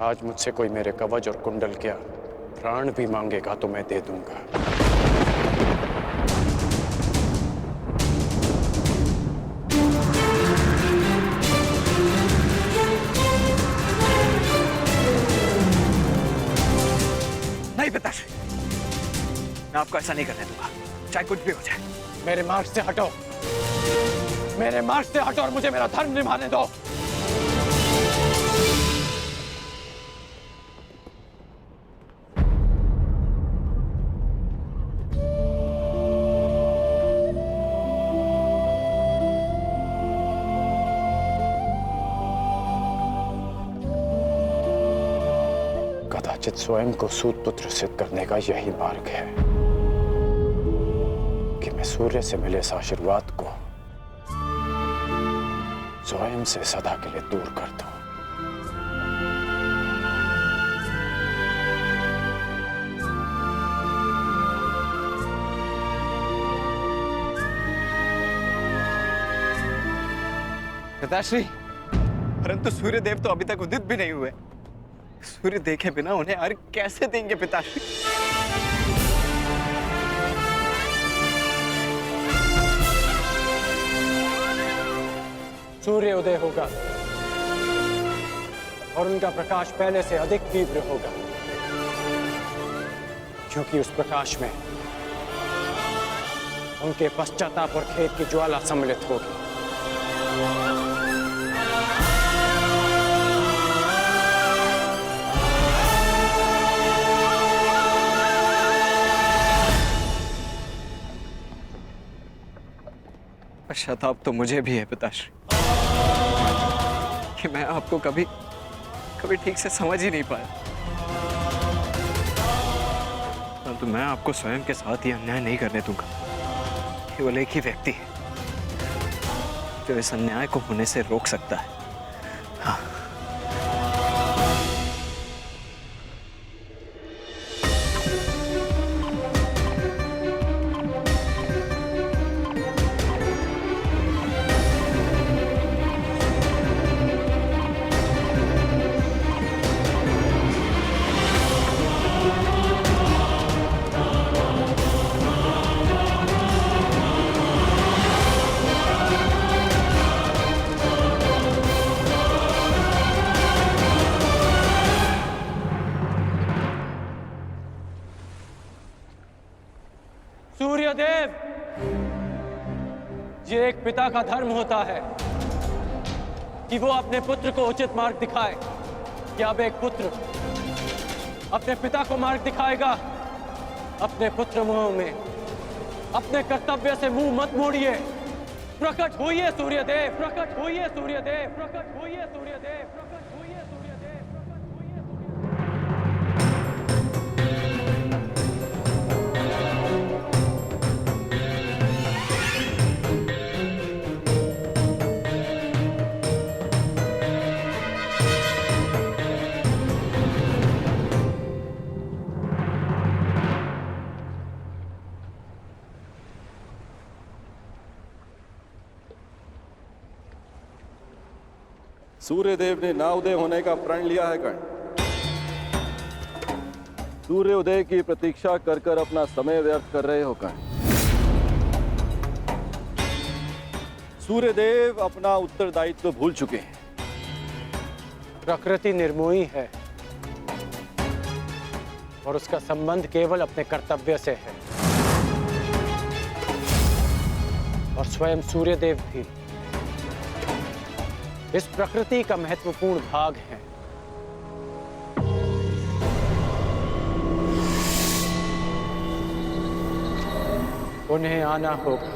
आज मुझसे कोई मेरे कवच और कुंडल क्या प्राण भी मांगेगा तो मैं दे दूंगा। नहीं पिताश्री, मैं आपको ऐसा नहीं करने दूंगा, चाहे कुछ भी हो जाए। मेरे मार्ग से हटो, मेरे मार्ग से हटो और मुझे मेरा धर्म निभाने दो। कदाचित स्वयं को सूतपुत्र सिद्ध करने का यही मार्ग है कि मैं सूर्य से मिले इस आशीर्वाद को स्वयं से सदा के लिए दूर कर दूं। पिताश्री, परंतु सूर्यदेव तो अभी तक उदित भी नहीं हुए। सूर्य देखे बिना उन्हें अर्घ कैसे देंगे पिताश्री? सूर्य उदय होगा और उनका प्रकाश पहले से अधिक तीव्र होगा, क्योंकि उस प्रकाश में उनके पश्चाताप और खेद की ज्वाला सम्मिलित होगी। पश्चाताप तो मुझे भी है पिताश्री कि मैं आपको कभी ठीक से समझ ही नहीं पाया। परंतु मैं आपको स्वयं के साथ ये अन्याय नहीं करने दूंगा। केवल एक ही व्यक्ति है जो इस अन्याय को होने से रोक सकता है। हाँ। सूर्यदेव, ये एक पिता का धर्म होता है कि वो अपने पुत्र को उचित मार्ग दिखाए। क्या अब एक पुत्र अपने पिता को मार्ग दिखाएगा? अपने पुत्र मुंह में अपने कर्तव्य से मुंह मत मोड़िए। प्रकट होइए सूर्यदेव, प्रकट होइए सूर्यदेव, प्रकट होइए सूर्यदेव, प्रकट होइए सूर्यदेव, प्रकट होइए सूर्यदेव ने ना उदय होने का प्रण लिया है कर्ण। सूर्य उदय की प्रतीक्षा कर कर अपना समय व्यर्थ कर रहे हो कर्ण। सूर्यदेव अपना उत्तरदायित्व भूल चुके हैं। प्रकृति निर्मोही है और उसका संबंध केवल अपने कर्तव्य से है, और स्वयं सूर्यदेव भी इस प्रकृति का महत्वपूर्ण भाग है। उन्हें आना होगा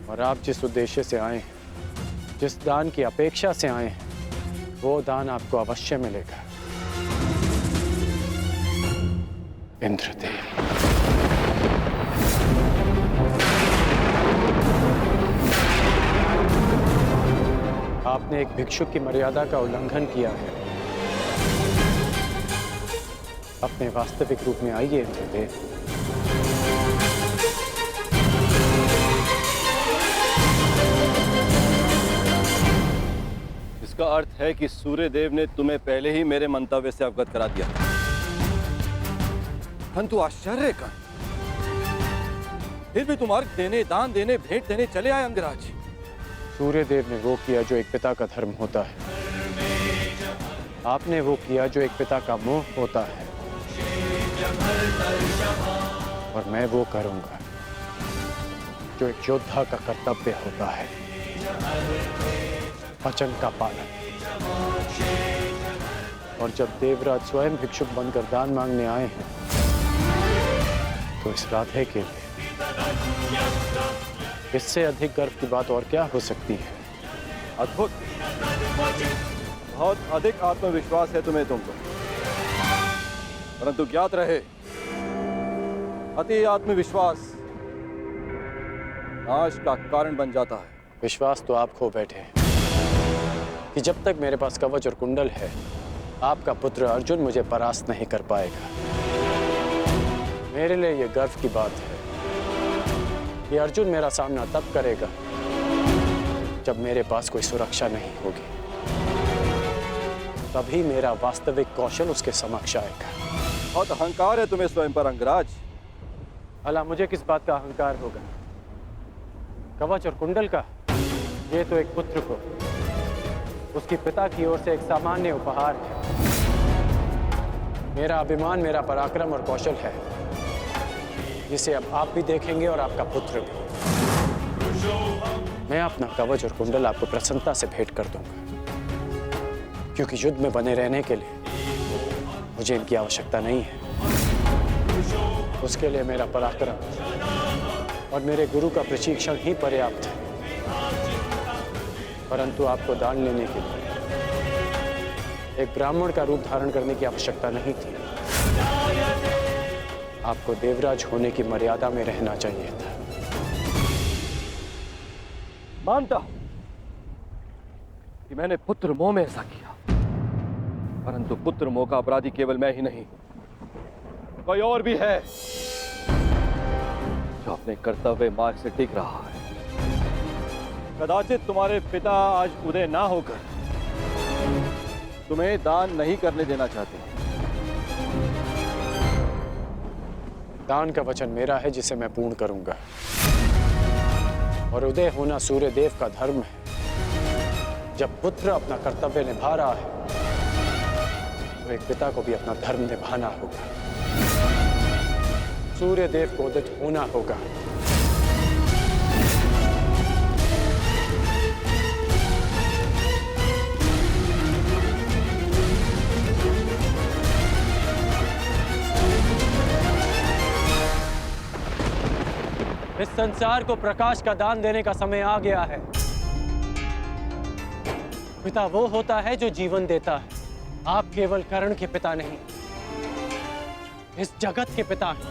और आप जिस उद्देश्य से आए हैं, जिस दान की अपेक्षा से आए हैं, वो दान आपको अवश्य मिलेगा। इंद्रदेव, आपने एक भिक्षुक की मर्यादा का उल्लंघन किया है। अपने वास्तविक रूप में आइए इंद्रदेव। जिसका अर्थ है कि सूर्यदेव ने तुम्हें पहले ही मेरे मंतव्य से अवगत करा दिया। परंतु आश्चर्य का, फिर भी तुम अर्घ देने, दान देने, भेंट देने चले आए अंगराज। सूर्यदेव ने वो किया जो एक पिता का धर्म होता है, आपने वो किया जो एक पिता का मोह होता है, और मैं वो करूंगा जो एक योद्धा का कर्तव्य होता है, वचन का पालन। और जब देवराज स्वयं भिक्षुक बनकर दान मांगने आए हैं, तो इस राधे के लिए इससे अधिक गर्व की बात और क्या हो सकती है। अद्भुत, बहुत अधिक आत्मविश्वास है तुम्हें तुमको, परंतु ज्ञात रहे, अति आत्मविश्वास नाश का कारण बन जाता है। विश्वास तो आप खो बैठे हैं कि जब तक मेरे पास कवच और कुंडल है, आपका पुत्र अर्जुन मुझे परास्त नहीं कर पाएगा। मेरे लिए यह गर्व की बात है कि अर्जुन मेरा सामना तब करेगा जब मेरे पास कोई सुरक्षा नहीं होगी, तभी मेरा वास्तविक कौशल उसके समक्ष आएगा। बहुत अहंकार है तुम्हें स्वयं पर अंगराज। भला मुझे किस बात का अहंकार होगा? कवच और कुंडल का? ये तो एक पुत्र को उसके पिता की ओर से एक सामान्य उपहार है। मेरा अभिमान, मेरा पराक्रम और कौशल है, जिसे अब आप भी देखेंगे और आपका पुत्र भी। मैं अपना कवच और कुंडल आपको प्रसन्नता से भेंट कर दूंगा, क्योंकि युद्ध में बने रहने के लिए मुझे इनकी आवश्यकता नहीं है। उसके लिए मेरा पराक्रम और मेरे गुरु का प्रशिक्षण ही पर्याप्त है। परंतु आपको दान लेने के लिए एक ब्राह्मण का रूप धारण करने की आवश्यकता नहीं थी। आपको देवराज होने की मर्यादा में रहना चाहिए था। मानता कि मैंने पुत्र मोह में ऐसा किया, परंतु पुत्र मोह का अपराधी केवल मैं ही नहीं, कोई और भी है जो अपने कर्तव्य मार्ग से टिक रहा है। कदाचित तुम्हारे पिता आज उदय ना होकर तुम्हें दान नहीं करने देना चाहते। दान का वचन मेरा है, जिसे मैं पूर्ण करूंगा। और उदय होना सूर्यदेव का धर्म है। जब पुत्र अपना कर्तव्य निभा रहा है, तो एक पिता को भी अपना धर्म निभाना होगा। सूर्यदेव को उदित होना होगा। इस संसार को प्रकाश का दान देने का समय आ गया है। पिता वो होता है जो जीवन देता है। आप केवल कर्ण के पिता नहीं, इस जगत के पिता हैं।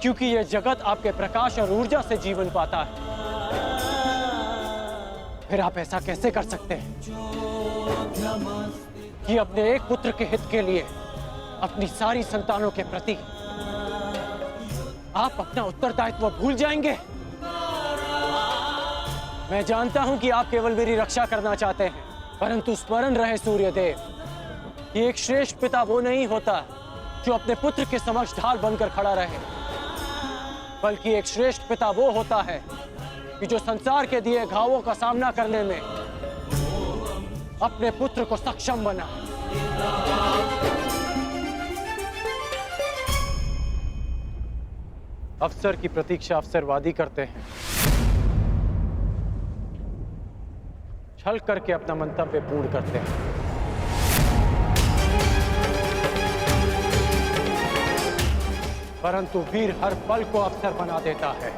क्योंकि यह जगत आपके प्रकाश और ऊर्जा से जीवन पाता है। फिर आप ऐसा कैसे कर सकते हैं कि अपने एक पुत्र के हित के लिए अपनी सारी संतानों के प्रति आप अपना उत्तरदायित्व भूल जाएंगे? मैं जानता हूं कि आप केवल मेरी रक्षा करना चाहते हैं, परंतु स्मरण रहे सूर्यदेव कि एक श्रेष्ठ पिता वो नहीं होता जो अपने पुत्र के समक्ष ढाल बनकर खड़ा रहे, बल्कि एक श्रेष्ठ पिता वो होता है कि जो संसार के दिए घावों का सामना करने में अपने पुत्र को सक्षम बना। अवसर की प्रतीक्षा अवसरवादी करते हैं, छल करके अपना मंतव्य पूर्ण करते हैं। परंतु वीर हर पल को अवसर बना देता है।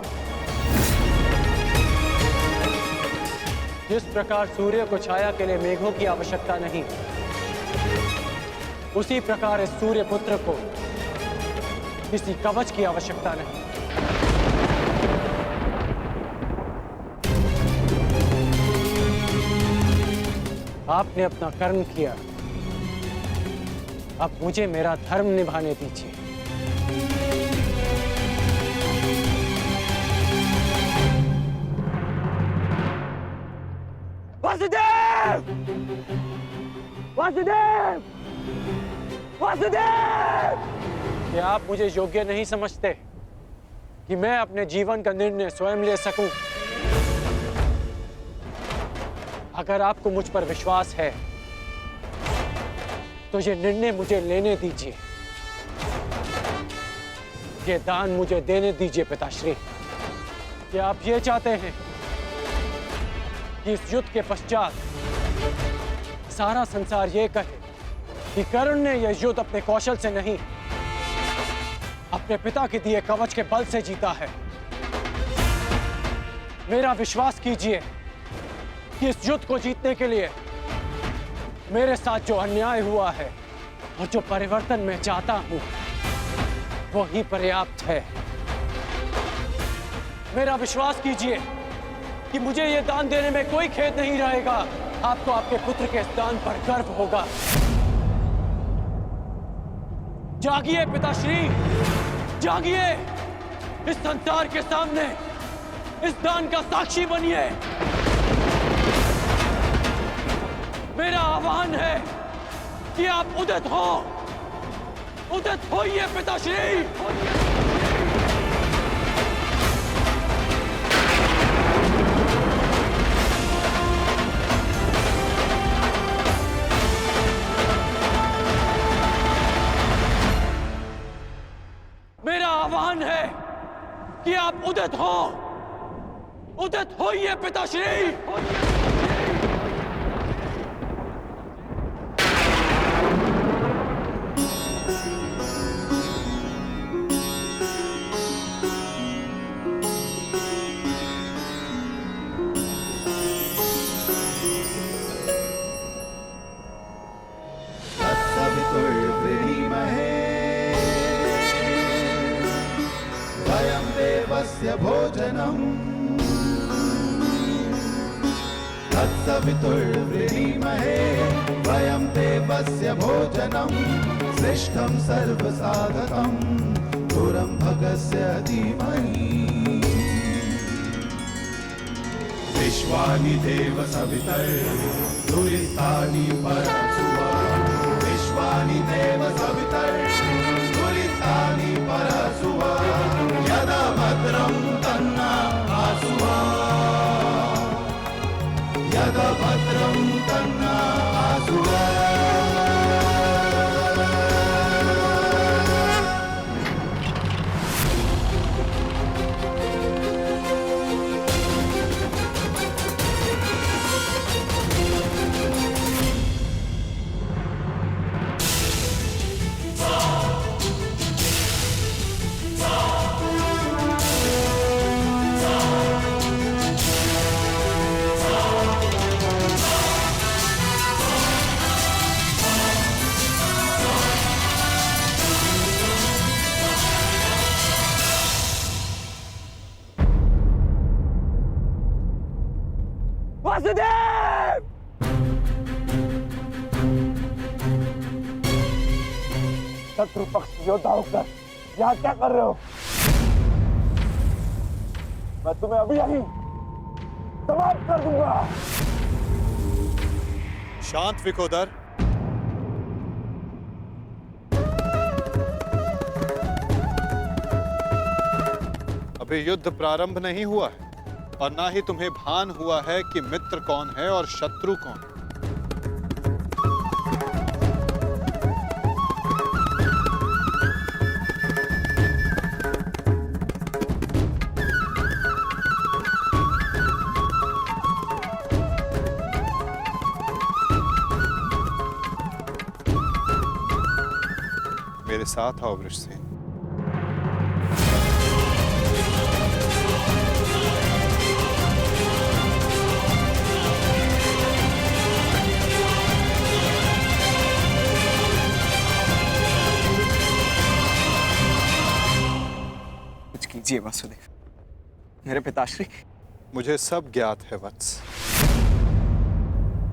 जिस प्रकार सूर्य को छाया के लिए मेघों की आवश्यकता नहीं, उसी प्रकार इस सूर्य पुत्र को किसी कवच की आवश्यकता नहीं। आपने अपना कर्म किया, अब मुझे मेरा धर्म निभाने दीजिए। वासुदेव! वासुदेव! वासुदेव! क्या आप मुझे योग्य नहीं समझते कि मैं अपने जीवन का निर्णय स्वयं ले सकूं? अगर आपको मुझ पर विश्वास है तो ये निर्णय मुझे लेने दीजिए, ये दान मुझे देने दीजिए पिताश्री। क्या आप ये चाहते हैं कि इस युद्ध के पश्चात सारा संसार ये कहे कि कर्ण ने यह युद्ध अपने कौशल से नहीं, अपने पिता के दिए कवच के बल से जीता है? मेरा विश्वास कीजिए कि इस युद्ध को जीतने के लिए मेरे साथ जो अन्याय हुआ है और जो परिवर्तन मैं चाहता हूं वो ही पर्याप्त है। मेरा विश्वास कीजिए कि मुझे ये दान देने में कोई खेद नहीं रहेगा। आपको आपके पुत्र के इस दान पर गर्व होगा। जागिए पिताश्री, जागिए, इस संसार के सामने इस दान का साक्षी बनिए। मेरा आह्वान है कि आप उदित हो, उदित होइए पिताश्री। मेरा आह्वान है कि आप उदित हो, उदित होइए पिताश्री। भोजनम् तत्सवितुर्वृणीमहे वयं देवस्य भोजनं श्रेष्ठं सर्वसाधकं पुरं भगस्य धीमहि विश्वानि देव सवितर्दुरितानि परशुवा विश्वानि देव सवितर्दुरितानि परशुवा यदा भद्रं तन्ना आसुवा यदा भद्रं तन्ना आसुवा। वासुदेव! शत्रु पक्ष योद्धा होकर यहाँ क्या कर रहे हो? मैं तुम्हें अभी यहीं समाप्त कर दूंगा। शांत विकोदर, अभी युद्ध प्रारंभ नहीं हुआ है और ना ही तुम्हें भान हुआ है कि मित्र कौन है और शत्रु कौन। मेरे साथ आओ वृषसेन। कीजिए वासुदेव, मेरे पिताश्री। मुझे सब ज्ञात है वत्स।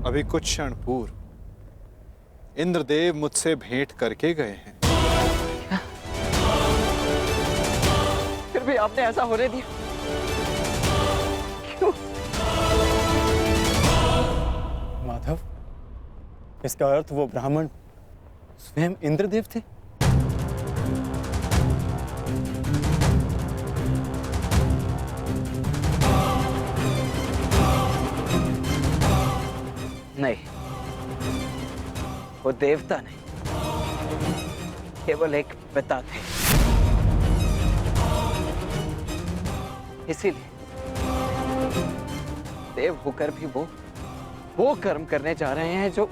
अभी कुछ क्षण पूर्व इंद्रदेव मुझसे भेंट करके गए हैं। फिर भी आपने ऐसा होने दिया क्यों? इसका अर्थ वो ब्राह्मण स्वयं इंद्रदेव थे? नहीं, वो देवता नहीं, केवल एक पिता थे। इसीलिए देव होकर भी वो कर्म करने जा रहे हैं जो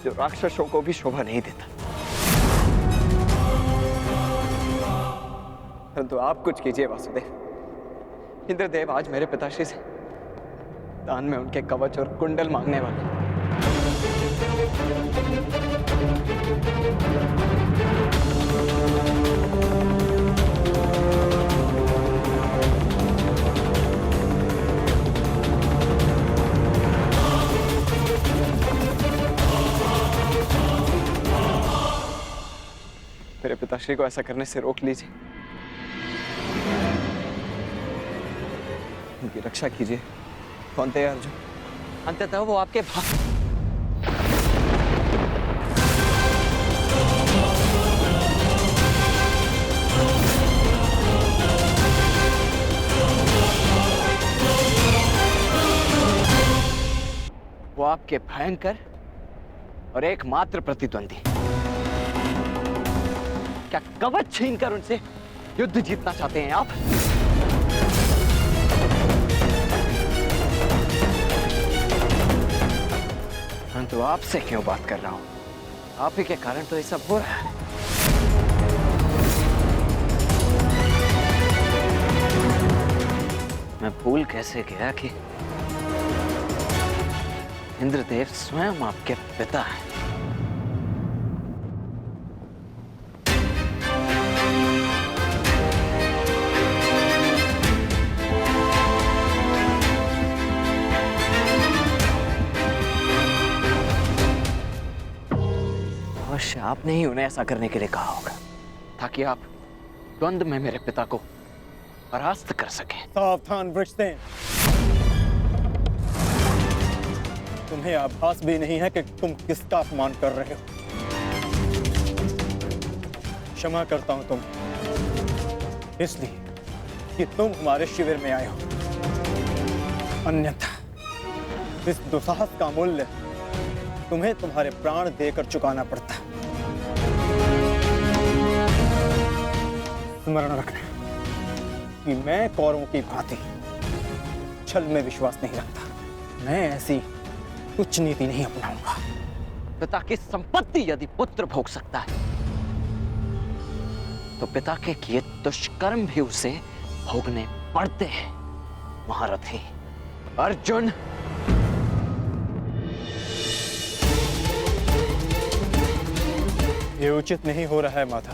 राक्षसों को भी शोभा नहीं देता। परंतु आप कुछ कीजिए वासुदेव। इंद्रदेव आज मेरे पिताश्री से दान में उनके कवच और कुंडल मांगने वाले। मेरे पिताश्री को ऐसा करने से रोक लीजिए, उनकी रक्षा कीजिए। कौन थे अर्जुन? अंततः वो आपके वो आपके भयंकर और एकमात्र प्रतिद्वंदी। क्या कवच छीनकर उनसे युद्ध जीतना चाहते हैं आप? परंतु आपसे क्यों बात कर रहा हूं? आप ही के कारण तो ये सब हो रहा है। मैं भूल कैसे गया कि इंद्रदेव स्वयं आपके पिता हैं। अवश्य आपने ही उन्हें ऐसा करने के लिए कहा होगा, ताकि आप द्वंद में मेरे पिता को परास्त कर सकें। सावधान वृषसेन, तुम्हें आभास भी नहीं है कि तुम किसका अपमान कर रहे हो। क्षमा करता हूं तुम्हें, इसलिए कि तुम हमारे शिविर में आए हो। अन्यथा इस दुस्साहस का मूल्य तुम्हें तुम्हारे प्राण देकर चुकाना पड़ता। स्मरण रखना कि मैं कौरवों की भांति छल में विश्वास नहीं रखता। मैं ऐसी कुछ नीति नहीं अपनाऊंगा। पिता की संपत्ति यदि पुत्र भोग सकता है, तो पिता के किए दुष्कर्म भी उसे भोगने पड़ते हैं। महारथी अर्जुन, ये उचित नहीं हो रहा है माता।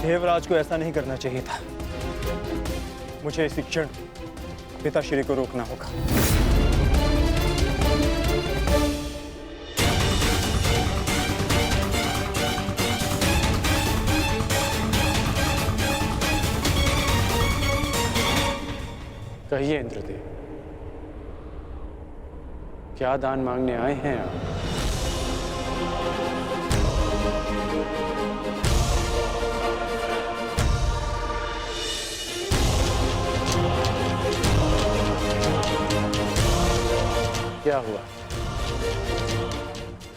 देवराज को ऐसा नहीं करना चाहिए था। मुझे इसी क्षण पिताश्री को रोकना होगा। कहिए इंद्रदेव, क्या दान मांगने आए हैं आप? क्या हुआ?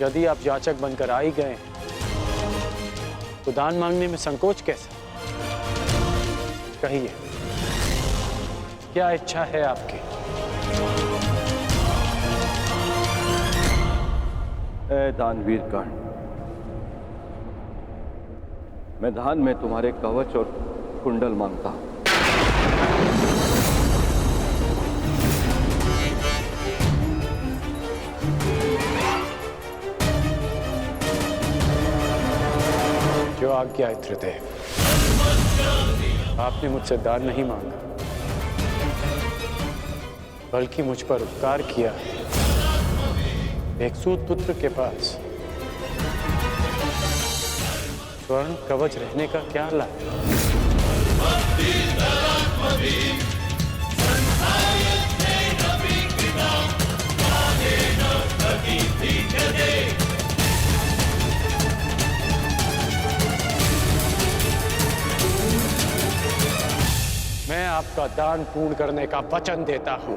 यदि आप याचक बनकर आ ही गए तो दान मांगने में संकोच कैसा? कहिए, क्या इच्छा है आपकी? दानवीर कर्ण, मैं दान में तुम्हारे कवच और कुंडल मांगता हूं। जो आज्ञा इंद्रदेव। आपने मुझसे दान नहीं मांगा, बल्कि मुझ पर उपकार किया। एक सूत पुत्र के पास स्वर्ण कवच रहने का क्या लाभ? मैं आपका दान पूर्ण करने का वचन देता हूं।